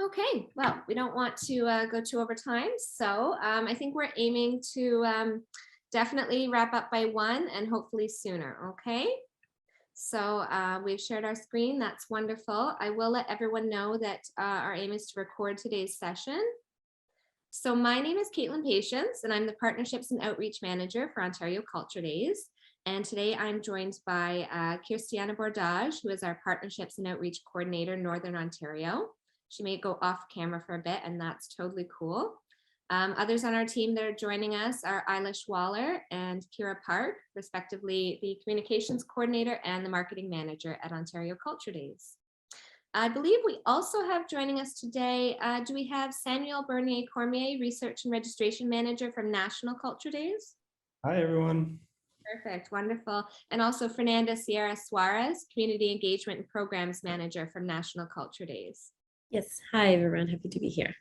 Okay, well, we don't want to go too over time, so I think we're aiming to definitely wrap up by 1 and hopefully sooner, okay? So we've shared our screen, that's wonderful. I will let everyone know that our aim is to record today's session. So my name is Caitlin Patience, and I'm the Partnerships and Outreach Manager for Ontario Culture Days. And today I'm joined by Kirstiana Bordage, who is our Partnerships and Outreach Coordinator, Northern Ontario. She may go off camera for a bit, and that's totally cool. Others on our team that are joining us are Eilish Waller and Kira Park, respectively the Communications Coordinator and the Marketing Manager at Ontario Culture Days. I believe we also have joining us today, do we have Samuel Bernier-Cormier, Research and Registration Manager from National Culture Days? Hi, everyone. Perfect, wonderful. And also Fernanda Sierra Suarez, Community Engagement and Programs Manager from National Culture Days. Yes, hi everyone, happy to be here.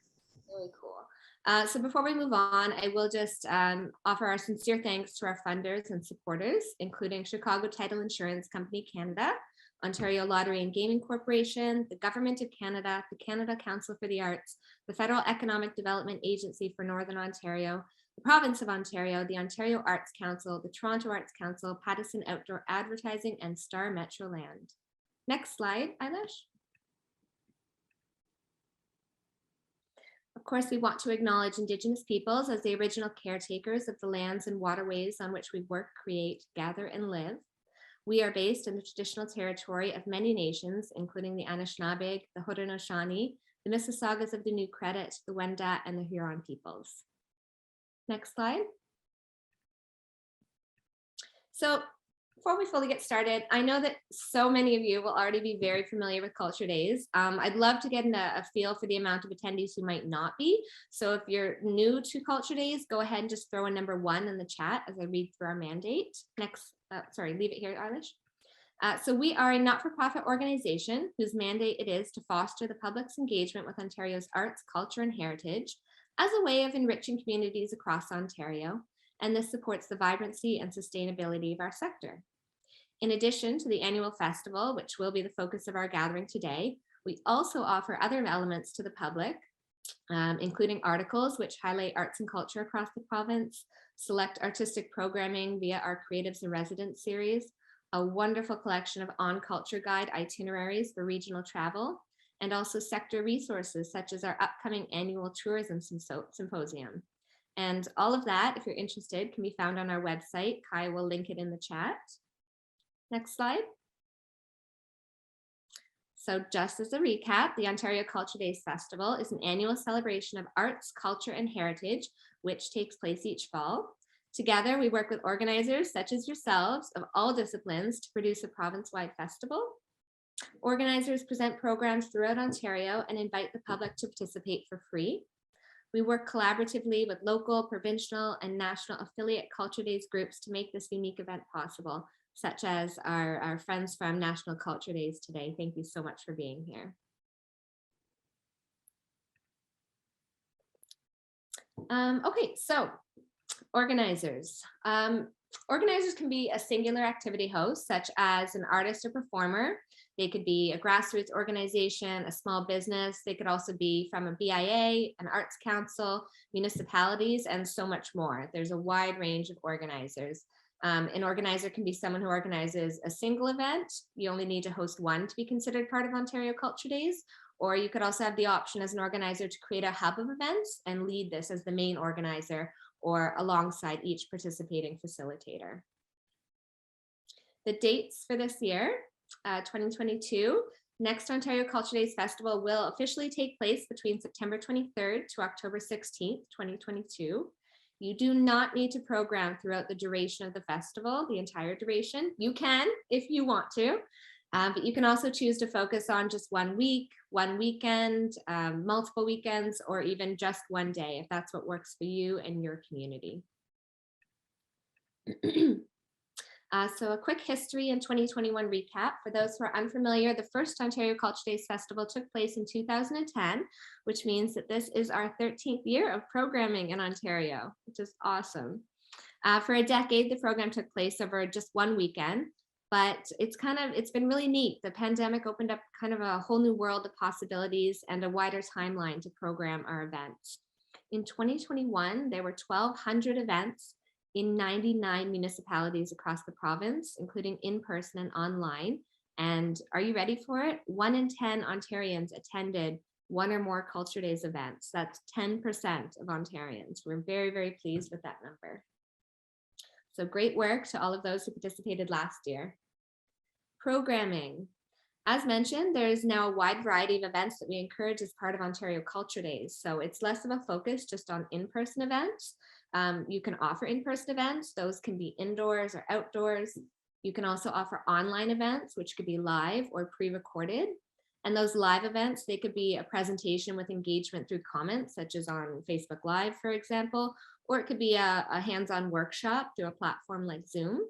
Really cool. So before we move on, I will just offer our sincere thanks to our funders and supporters, including Chicago Title Insurance Company Canada, Ontario Lottery and Gaming Corporation, the Government of Canada, the Canada Council for the Arts, the Federal Economic Development Agency for Northern Ontario, the Province of Ontario, the Ontario Arts Council, the Toronto Arts Council, Pattison Outdoor Advertising, and Star Metro Land. Next slide, Eilish. Of course, we want to acknowledge Indigenous peoples as the original caretakers of the lands and waterways on which we work, create, gather, and live. We are based in the traditional territory of many nations, including the Anishinaabe, the Haudenosaunee, the Mississaugas of the New Credit, the Wendat, and the Huron peoples. Next slide. So before we fully get started, I know that so many of you will already be very familiar with Culture Days. I'd love to get a feel for the amount of attendees who might not be. So if you're new to Culture Days, go ahead and just throw a number 1 in the chat as I read through our mandate. Next, sorry, leave it here, Eilish. So we are a not-for-profit organization whose mandate it is to foster the public's engagement with Ontario's arts, culture, and heritage as a way of enriching communities across Ontario. And this supports the vibrancy and sustainability of our sector. In addition to the annual festival, which will be the focus of our gathering today, we also offer other elements to the public, including articles which highlight arts and culture across the province, select artistic programming via our Creatives in Residence series, a wonderful collection of on-culture guide itineraries for regional travel, and also sector resources such as our upcoming annual tourism symposium. And all of that, if you're interested, can be found on our website. Kai will link it in the chat. Next slide. So just as a recap, the Ontario Culture Days Festival is an annual celebration of arts, culture, and heritage, which takes place each fall. Together, we work with organizers such as yourselves of all disciplines to produce a province-wide festival. Organizers present programs throughout Ontario and invite the public to participate for free. We work collaboratively with local, provincial, and national affiliate Culture Days groups to make this unique event possible, such as our friends from National Culture Days today. Thank you so much for being here. Okay, so organizers. Organizers can be a singular activity host, such as an artist or performer. They could be a grassroots organization, a small business. They could also be from a BIA, an arts council, municipalities, and so much more. There's a wide range of organizers. An organizer can be someone who organizes a single event. You only need to host one to be considered part of Ontario Culture Days. Or you could also have the option as an organizer to create a hub of events and lead this as the main organizer or alongside each participating facilitator. The dates for this year, 2022, next Ontario Culture Days Festival will officially take place between September 23rd to October 16th, 2022. You do not need to program throughout the duration of the festival, the entire duration. You can if you want to, but you can also choose to focus on just 1 week, 1 weekend, multiple weekends, or even just one day, if that's what works for you and your community. So a quick history and 2021 recap. For those who are unfamiliar, the first Ontario Culture Days Festival took place in 2010, which means that this is our 13th year of programming in Ontario, which is awesome. For a decade, the program took place over just one weekend. but it's been really neat. The pandemic opened up kind of a whole new world of possibilities and a wider timeline to program our events. In 2021, there were 1,200 events in 99 municipalities across the province, including in-person and online. And are you ready for it? 1 in 10 Ontarians attended one or more Culture Days events. That's 10% of Ontarians. We're very, very pleased with that number. So great work to all of those who participated last year. Programming. As mentioned, there is now a wide variety of events that we encourage as part of Ontario Culture Days. So it's less of a focus just on in-person events. You can offer in-person events. Those can be indoors or outdoors. You can also offer online events, which could be live or pre-recorded. And those live events, they could be a presentation with engagement through comments, such as on Facebook Live, for example, or it could be a hands-on workshop through a platform like Zoom.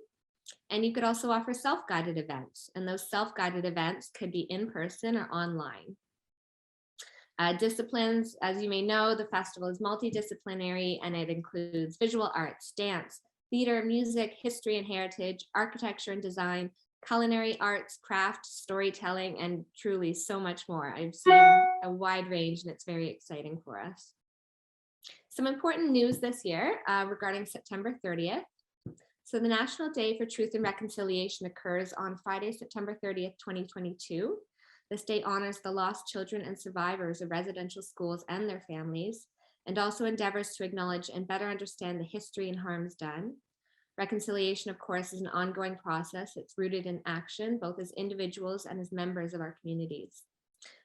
And you could also offer self-guided events, and those self-guided events could be in person or online. Disciplines, as you may know, the festival is multidisciplinary and it includes visual arts, dance, theater, music, history and heritage, architecture and design, culinary arts, craft, storytelling, and truly so much more. I've seen a wide range and it's very exciting for us. Some important news this year regarding September 30th. So the National Day for Truth and Reconciliation occurs on Friday, September 30th, 2022. This day honors the lost children and survivors of residential schools and their families, and also endeavors to acknowledge and better understand the history and harms done. Reconciliation, of course, is an ongoing process. It's rooted in action, both as individuals and as members of our communities.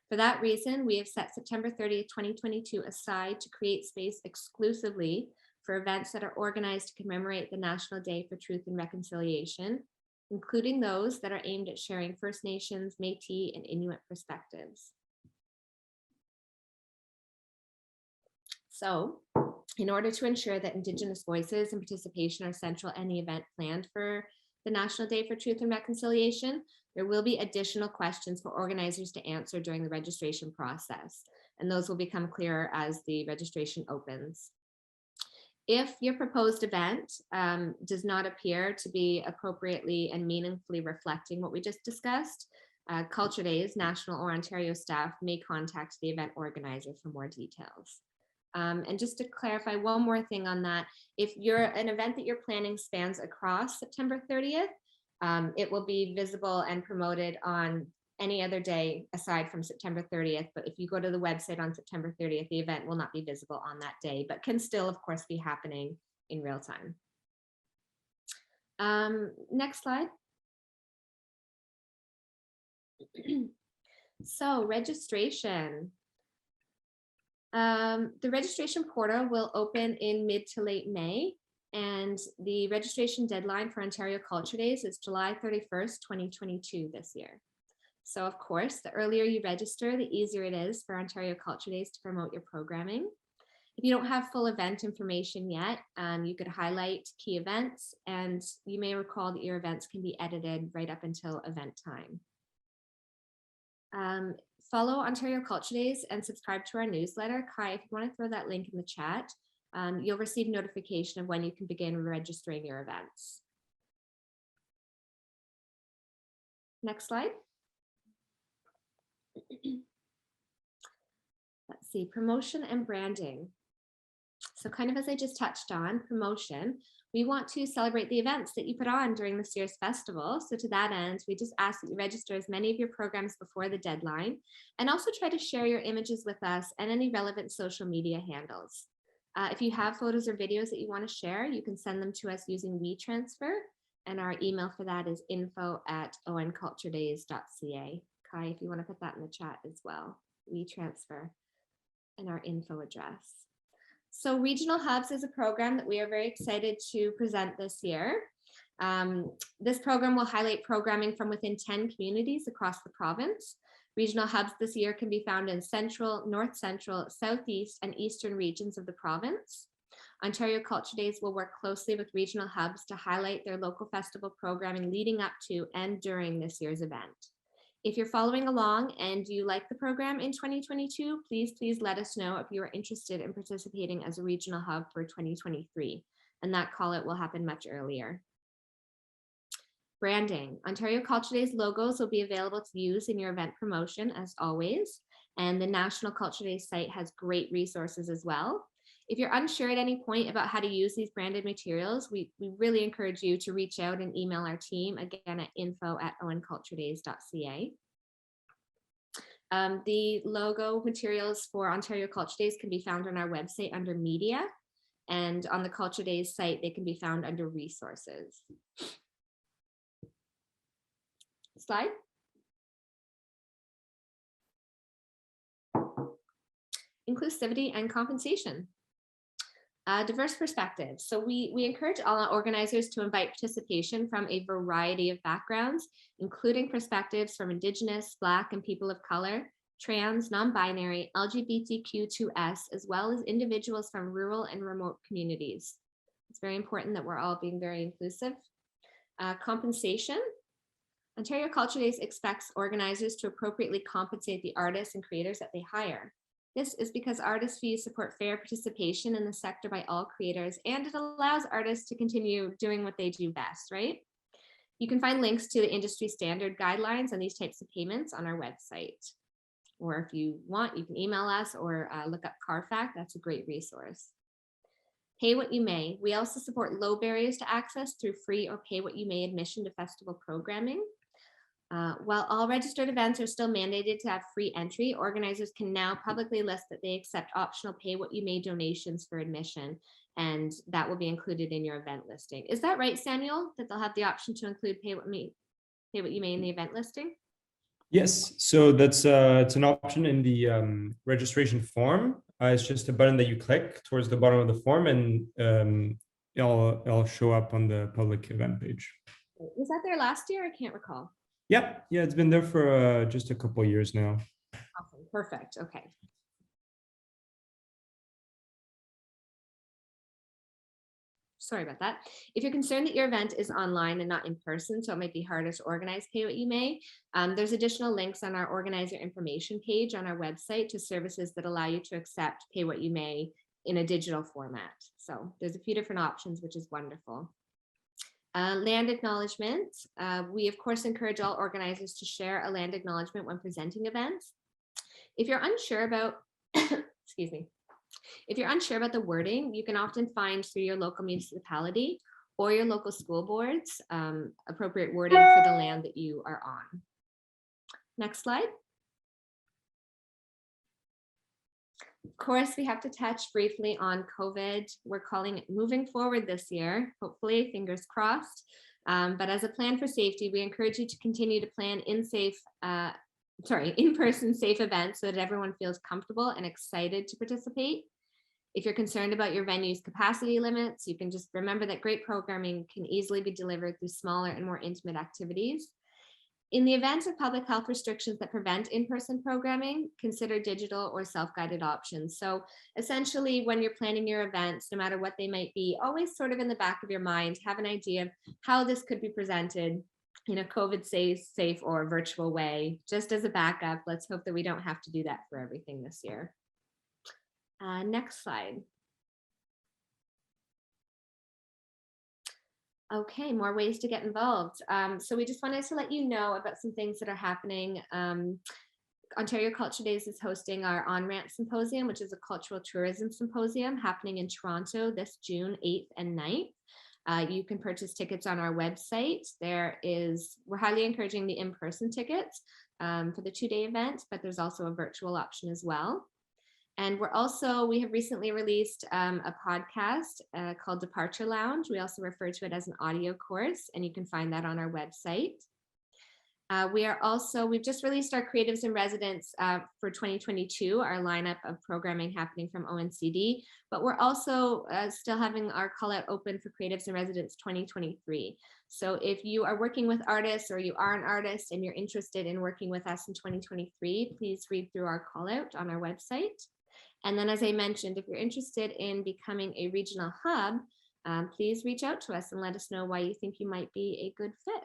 For that reason, we have set September 30th, 2022 aside to create space exclusively for events that are organized to commemorate the National Day for Truth and Reconciliation, including those that are aimed at sharing First Nations, Métis, and Inuit perspectives. So, in order to ensure that Indigenous voices and participation are central in any event planned for the National Day for Truth and Reconciliation, there will be additional questions for organizers to answer during the registration process, and those will become clearer as the registration opens. If your proposed event does not appear to be appropriately and meaningfully reflecting what we just discussed, Culture Days, national or Ontario staff may contact the event organizer for more details. And just to clarify one more thing on that, if an event that you're planning spans across September 30th, it will be visible and promoted on any other day aside from September 30th. But if you go to the website on September 30th, the event will not be visible on that day, but can still, of course, be happening in real time. Next slide. So registration. The registration portal will open in mid to late May, and the registration deadline for Ontario Culture Days is July 31st, 2022 this year. So of course, the earlier you register, the easier it is for Ontario Culture Days to promote your programming. If you don't have full event information yet, you could highlight key events, and you may recall that your events can be edited right up until event time. Follow Ontario Culture Days and subscribe to our newsletter. Kai, if you want to throw that link in the chat, you'll receive notification of when you can begin registering your events. Next slide. Let's see, promotion and branding. So kind of as I just touched on, promotion, we want to celebrate the events that you put on during this year's festival. So to that end, we just ask that you register as many of your programs before the deadline, and also try to share your images with us and any relevant social media handles. If you have photos or videos that you want to share, you can send them to us using WeTransfer, and our email for that is info@onculturedays.ca. Kai, if you want to put that in the chat as well, WeTransfer and our info address. So Regional Hubs is a program that we are very excited to present this year. This program will highlight programming from within 10 communities across the province. Regional Hubs this year can be found in Central, North Central, Southeast, and Eastern regions of the province. Ontario Culture Days will work closely with Regional Hubs to highlight their local festival programming leading up to and during this year's event. If you're following along and you like the program in 2022, please let us know if you are interested in participating as a regional hub for 2023. And that call out will happen much earlier. Branding. Ontario Culture Days logos will be available to use in your event promotion as always. And the National Culture Days site has great resources as well. If you're unsure at any point about how to use these branded materials, we really encourage you to reach out and email our team again at info@owenculturedays.ca. The logo materials for Ontario Culture Days can be found on our website under media, and on the Culture Days site, they can be found under resources. Slide. Inclusivity and compensation. Diverse perspectives. So we encourage all organizers to invite participation from a variety of backgrounds, including perspectives from Indigenous, Black, and people of color, trans, non-binary, LGBTQ2S, as well as individuals from rural and remote communities. It's very important that we're all being very inclusive. Compensation. Ontario Culture Days expects organizers to appropriately compensate the artists and creators that they hire. This is because artist fees support fair participation in the sector by all creators, and it allows artists to continue doing what they do best, right? You can find links to the industry standard guidelines on these types of payments on our website. Or if you want, you can email us or look up Carfax. That's a great resource. Pay what you may. We also support low barriers to access through free or pay what you may admission to festival programming. While all registered events are still mandated to have free entry, organizers can now publicly list that they accept optional pay what you may donations for admission, and that will be included in your event listing. Is that right, Samuel, that they'll have the option to include pay what you may in the event listing? Yes, so that's it's an option in the registration form. It's just a button that you click towards the bottom of the form, and it'll show up on the public event page. Was that there last year? I can't recall. Yeah, it's been there for just a couple of years now. Awesome. Perfect. Okay. Sorry about that. If you're concerned that your event is online and not in person, so it might be harder to organize pay what you may, there's additional links on our organizer information page on our website to services that allow you to accept pay what you may in a digital format. So there's a few different options, which is wonderful. Land acknowledgement. We of course encourage all organizers to share a land acknowledgement when presenting events. If you're unsure about, excuse me, if you're unsure about the wording, you can often find through your local municipality or your local school boards appropriate wording for the land that you are on. Next slide. Of course, we have to touch briefly on COVID. We're calling it moving forward this year, hopefully, fingers crossed. But as a plan for safety, we encourage you to continue to plan in-person safe events so that everyone feels comfortable and excited to participate. If you're concerned about your venue's capacity limits, you can just remember that great programming can easily be delivered through smaller and more intimate activities. In the event of public health restrictions that prevent in-person programming, consider digital or self-guided options. So essentially, when you're planning your events, no matter what they might be, always sort of in the back of your mind, have an idea of how this could be presented in a COVID safe or virtual way. Just as a backup, let's hope that we don't have to do that for everything this year. Next slide. Okay, more ways to get involved. So we just wanted to let you know about some things that are happening. Ontario Culture Days is hosting our On-Ramp Symposium, which is a cultural tourism symposium happening in Toronto this June 8th and 9th. You can purchase tickets on our website. We're highly encouraging the in-person tickets for the 2-day event, but there's also a virtual option as well. And we have recently released a podcast called Departure Lounge. We also refer to it as an audio course, and you can find that on our website. We've just released our Creatives in Residence for 2022, our lineup of programming happening from ONCD, but we're also still having our call out open for Creatives in Residence 2023. So if you are working with artists or you are an artist and you're interested in working with us in 2023, please read through our call out on our website. And then, as I mentioned, if you're interested in becoming a regional hub, please reach out to us and let us know why you think you might be a good fit.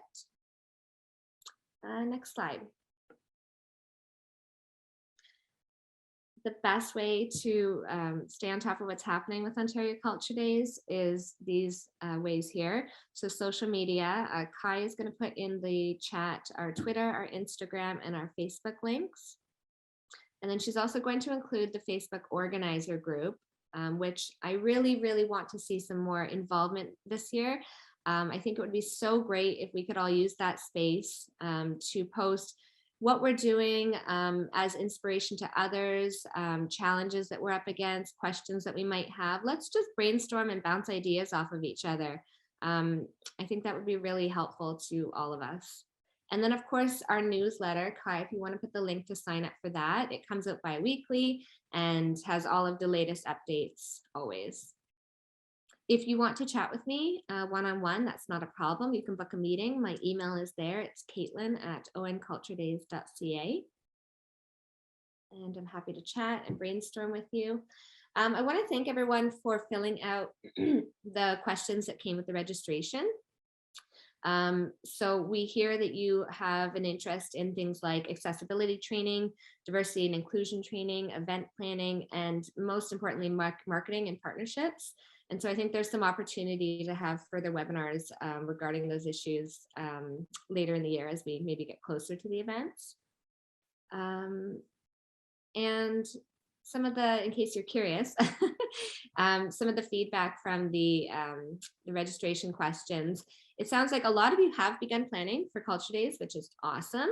Next slide. the best way to stay on top of what's happening with Ontario Culture Days is these ways here. So social media, Kai is going to put in the chat our Twitter, our Instagram, and our Facebook links. And then she's also going to include the Facebook organizer group, which I really, really want to see some more involvement this year. I think it would be so great if we could all use that space to post what we're doing as inspiration to others, challenges that we're up against, questions that we might have. Let's just brainstorm and bounce ideas off of each other. I think that would be really helpful to all of us. And then of course, our newsletter, Kai, if you want to put the link to sign up for that, it comes out bi-weekly and has all of the latest updates always. If you want to chat with me one-on-one, that's not a problem. You can book a meeting. My email is there. It's caitlin@onculturedays.ca. And I'm happy to chat and brainstorm with you. I want to thank everyone for filling out the questions that came with the registration. So we hear that you have an interest in things like accessibility training, diversity and inclusion training, event planning, and most importantly, marketing and partnerships. And so I think there's some opportunity to have further webinars regarding those issues later in the year as we maybe get closer to the events. And some of the, in case you're curious, some of the feedback from the registration questions, it sounds like a lot of you have begun planning for Culture Days, which is awesome.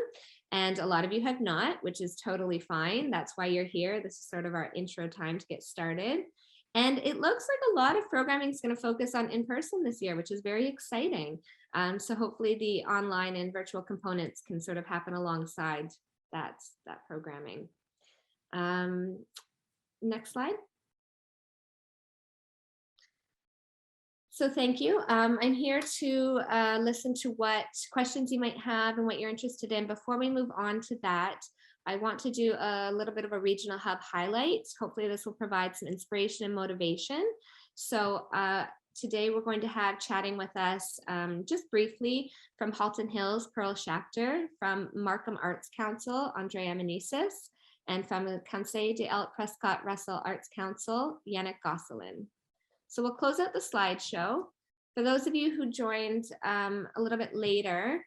And a lot of you have not, which is totally fine. That's why you're here. This is sort of our intro time to get started. And it looks like a lot of programming is going to focus on in-person this year, which is very exciting. So hopefully the online and virtual components can sort of happen alongside that programming. Next slide. So thank you. I'm here to listen to what questions you might have and what you're interested in. Before we move on to that, I want to do a little bit of a regional hub highlight. Hopefully this will provide some inspiration and motivation. So today we're going to have chatting with us just briefly from Halton Hills, Pearl Schachter, from Markham Arts Council, Andrea Meneses, and from the Conseil de Prescott Russell Arts Council, Yannick Gosselin. So we'll close out the slideshow. For those of you who joined a little bit later,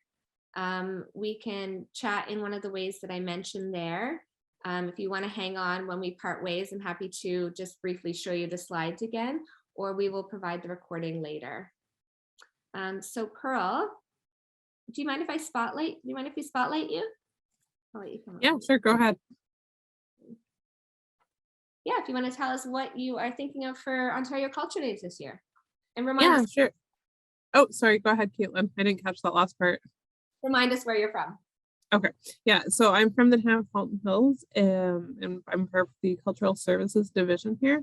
we can chat in one of the ways that I mentioned there. If you want to hang on when we part ways, I'm happy to just briefly show you the slides again, or we will provide the recording later. So Pearl, do you mind if I spotlight? Do you mind if we spotlight you? I'll let you come Yeah, sure, go ahead. Yeah, if you want to tell us what you are thinking of for Ontario Culture Days this year. And Yeah, sure. Oh, sorry, go ahead, Caitlin. I didn't catch that last part. Remind us where you're from. Okay, yeah, so I'm from the town of Halton Hills, and I'm part of the Cultural Services Division here.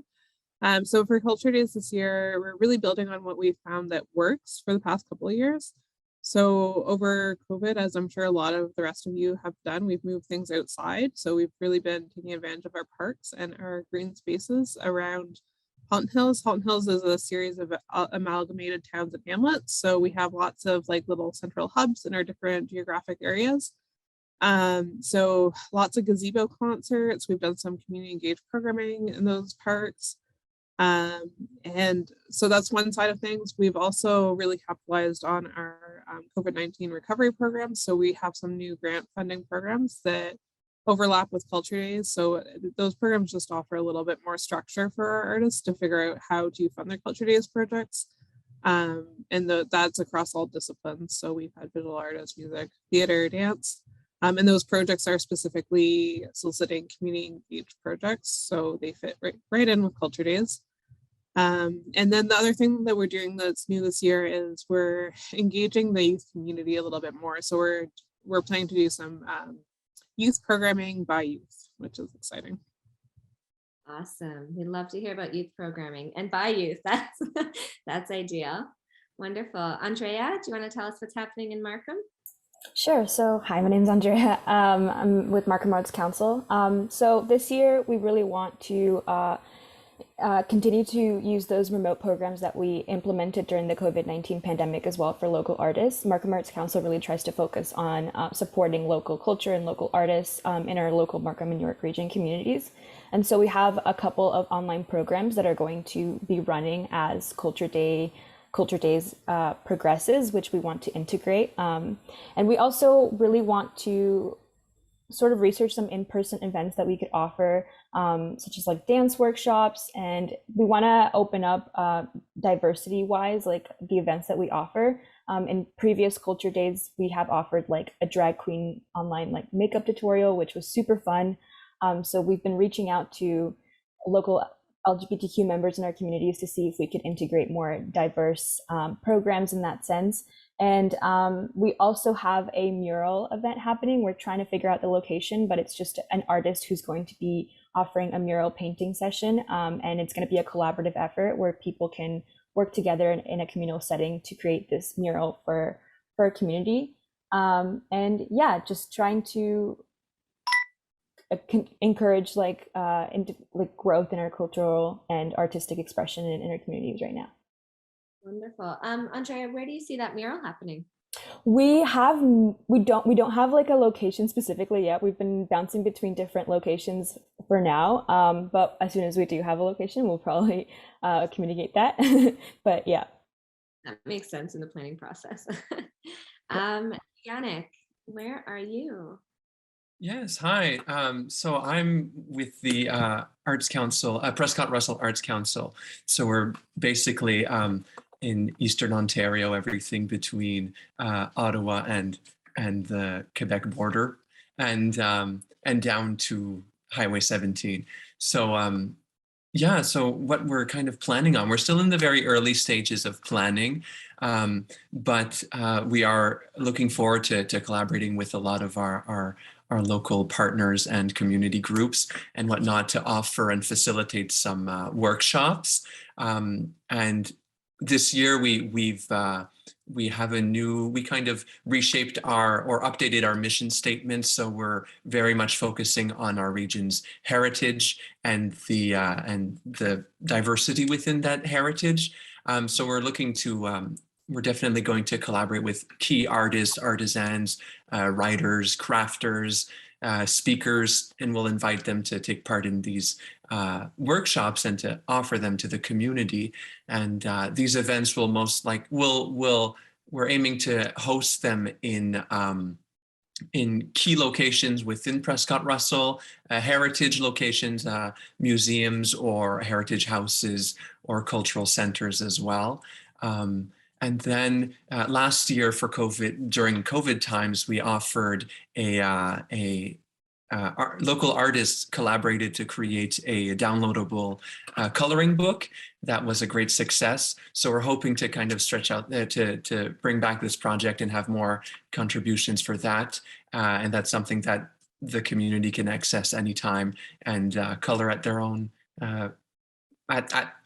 So for Culture Days this year, we're really building on what we found that works for the past couple of years. So over COVID, as I'm sure a lot of the rest of you have done, we've moved things outside. So we've really been taking advantage of our parks and our green spaces around Halton Hills. Halton Hills is a series of amalgamated towns and hamlets. So we have lots of like little central hubs in our different geographic areas. So lots of gazebo concerts. We've done some community engaged programming in those parks. And so that's one side of things. We've also really capitalized on our COVID-19 recovery programs. So we have some new grant funding programs that overlap with Culture Days. So those programs just offer a little bit more structure for our artists to figure out how to fund their Culture Days projects. And that's across all disciplines. So we've had visual artists, music, theater, dance. And those projects are specifically soliciting community engaged projects. So they fit right in with Culture Days. And then the other thing that we're doing that's new this year is we're engaging the youth community a little bit more. So we're planning to do some youth programming by youth, which is exciting. Awesome. We'd love to hear about youth programming and by youth. That's ideal. Wonderful. Andrea, do you want to tell us what's happening in Markham? Sure. So, hi, my name's Andrea. I'm with Markham Arts Council. So this year we really want to continue to use those remote programs that we implemented during the COVID-19 pandemic as well for local artists. Markham Arts Council really tries to focus on supporting local culture and local artists in our local Markham and York region communities. And so we have a couple of online programs that are going to be running as Culture Days progresses, which we want to integrate. And we also really want to sort of research some in-person events that we could offer, such as like dance workshops. And we want to open up diversity-wise, like the events that we offer. In previous Culture Days, we have offered like a drag queen online like makeup tutorial, which was super fun. So we've been reaching out to local LGBTQ members in our communities to see if we could integrate more diverse programs in that sense. And we also have a mural event happening. We're trying to figure out the location, but it's just an artist who's going to be offering a mural painting session. And it's going to be a collaborative effort where people can work together in a communal setting to create this mural for a community. And yeah, just trying to encourage like growth in our cultural and artistic expression in our communities right now. Wonderful. Andrea, where do you see that mural happening? We don't have like a location specifically yet. We've been bouncing between different locations for now. But as soon as we do have a location, we'll probably communicate that. But yeah. That makes sense in the planning process. Yannick, where are you? Yes, hi. So I'm with the Arts Council, Prescott Russell Arts Council. So we're basically in Eastern Ontario, everything between Ottawa and the Quebec border, and down to Highway 17. So yeah, so what we're kind of planning on, we're still in the very early stages of planning, but we are looking forward to collaborating with a lot of our local partners and community groups and whatnot to offer and facilitate some workshops. And this year we kind of reshaped or updated our mission statement. So we're very much focusing on our region's heritage and the diversity within that heritage. So we're looking to we're definitely going to collaborate with key artists, artisans, writers, crafters, speakers, and we'll invite them to take part in these workshops and to offer them to the community. And these events will we're aiming to host them in key locations within Prescott Russell, heritage locations, museums or heritage houses or cultural centers as well. And then last year for during COVID times, we offered local artists collaborated to create a downloadable coloring book that was a great success. So we're hoping to kind of stretch out to bring back this project and have more contributions for that. And that's something that the community can access anytime and color at their own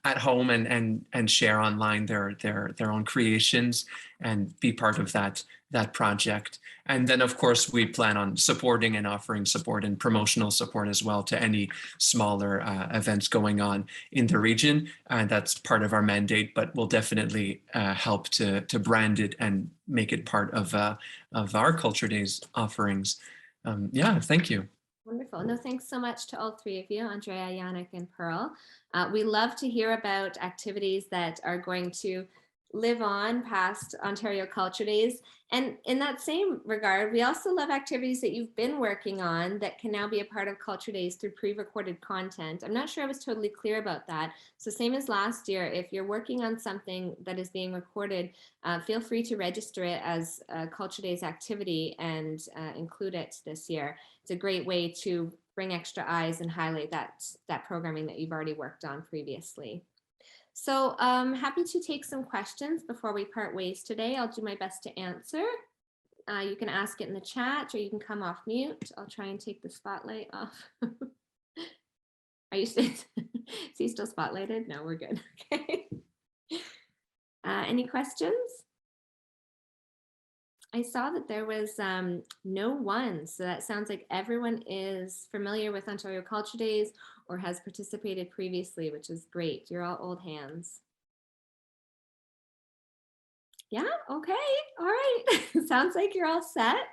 at home and share online their own creations and be part of that project. And then of course we plan on supporting and offering support and promotional support as well to any smaller events going on in the region. And that's part of our mandate, but we'll definitely help to brand it and make it part of our Culture Days offerings. Yeah, thank you. Wonderful. No, thanks so much to all three of you, Andrea, Yannick, and Pearl. We love to hear about activities that are going to live on past Ontario Culture Days. And in that same regard, we also love activities that you've been working on that can now be a part of Culture Days through pre-recorded content. I'm not sure I was totally clear about that. So same as last year, if you're working on something that is being recorded, feel free to register it as a Culture Days activity and include it this year. It's a great way to bring extra eyes and highlight that programming that you've already worked on previously. So happy to take some questions before we part ways today. I'll do my best to answer. You can ask it in the chat or you can come off mute. I'll try and take the spotlight off. Are you still, is he still spotlighted? No, we're good. Okay. Any questions? I saw that there was no one. So that sounds like everyone is familiar with Ontario Culture Days or has participated previously, which is great. You're all old hands. Yeah, okay, all right. Sounds like you're all set.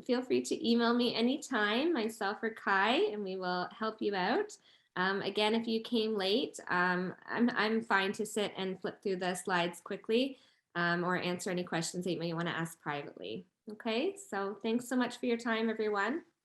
Feel free to email me anytime, myself or Kai, and we will help you out. Again, if you came late, I'm fine to sit and flip through the slides quickly or answer any questions that you may want to ask privately. Okay, so thanks so much for your time, everyone.